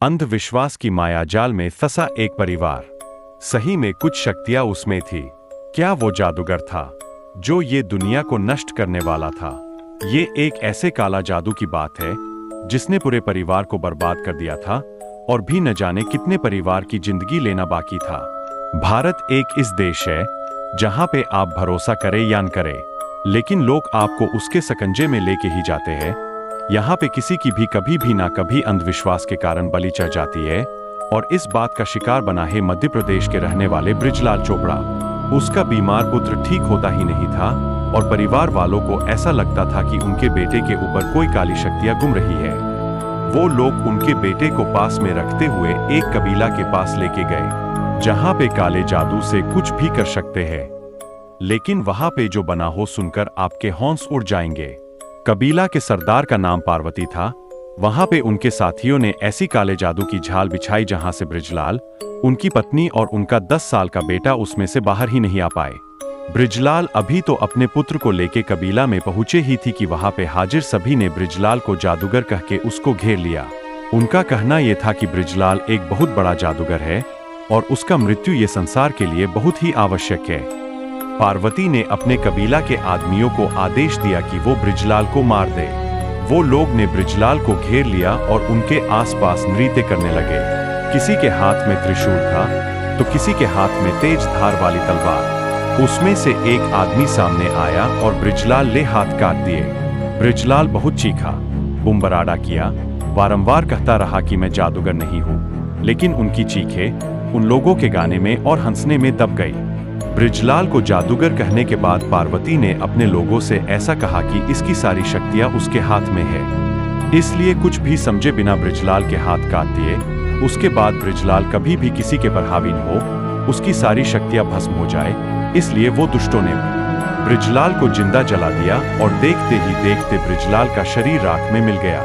अंधविश्वास की मायाजाल में फंसा एक परिवार। सही में कुछ शक्तियां उसमें थी। क्या वो जादूगर था जो ये दुनिया को नष्ट करने वाला था? ये एक ऐसे काला जादू की बात है जिसने पूरे परिवार को बर्बाद कर दिया था और भी न जाने कितने परिवार की जिंदगी लेना बाकी था। भारत एक इस देश है जहां पे आप भरोसा करें या न करें, लेकिन लोग आपको उसके सकंजे में लेके ही जाते हैं। यहाँ पे किसी की भी कभी भी ना कभी अंधविश्वास के कारण बलि चढ़ जाती है, और इस बात का शिकार बना है मध्य प्रदेश के रहने वाले बृजलाल चोपड़ा। उसका बीमार पुत्र ठीक होता ही नहीं था और परिवार वालों को ऐसा लगता था कि उनके बेटे के ऊपर कोई काली शक्तियां घूम रही है। वो लोग उनके बेटे को पास में रखते हुए एक कबीला के पास लेके गए जहां पे काले जादू से कुछ भी कर सकते हैं, लेकिन वहां पे जो बना हो सुनकर आपके हौंस उड़ जाएंगे। कबीला के सरदार का नाम पार्वती था। वहां पे उनके साथियों ने ऐसी काले जादू की झाल बिछाई जहां से बृजलाल, उनकी पत्नी और उनका 10 साल का बेटा उसमें से बाहर ही नहीं आ पाए। बृजलाल अभी तो अपने पुत्र को लेके कबीला में पहुंचे ही थी कि वहां पे हाजिर सभी ने बृजलाल को जादूगर कह के उसको घेर लिया। उनका कहना यह था कि बृजलाल एक बहुत बड़ा जादूगर है और उसका मृत्यु ये संसार के लिए बहुत ही आवश्यक है। पार्वती ने अपने कबीला के आदमियों को आदेश दिया कि वो बृजलाल को मार दे। वो लोग ने बृजलाल को घेर लिया और उनके आसपास नृत्य करने लगे। किसी के हाथ में त्रिशूल था तो किसी के हाथ में तेज धार वाली तलवार। उसमें से एक आदमी सामने आया और बृजलाल ले हाथ काट दिए। बृजलाल बहुत चीखा, बुम्बराड़ा किया, बारंबार कहता रहा कि मैं जादूगर नहीं हूँ, लेकिन उनकी चीखें उन लोगों के गाने में और हंसने में दब गई। बृजलाल को जादूगर कहने के बाद पार्वती ने अपने लोगों से ऐसा कहा कि इसकी सारी शक्तियां उसके हाथ में है, इसलिए कुछ भी समझे बिना बृजलाल के हाथ काट दिए। उसके बाद बृजलाल कभी भी किसी के पर हावी न हो, उसकी सारी शक्तियां भस्म हो जाए, इसलिए वो दुष्टों ने बृजलाल को जिंदा जला दिया और देखते ही देखते बृजलाल का शरीर राख में मिल गया।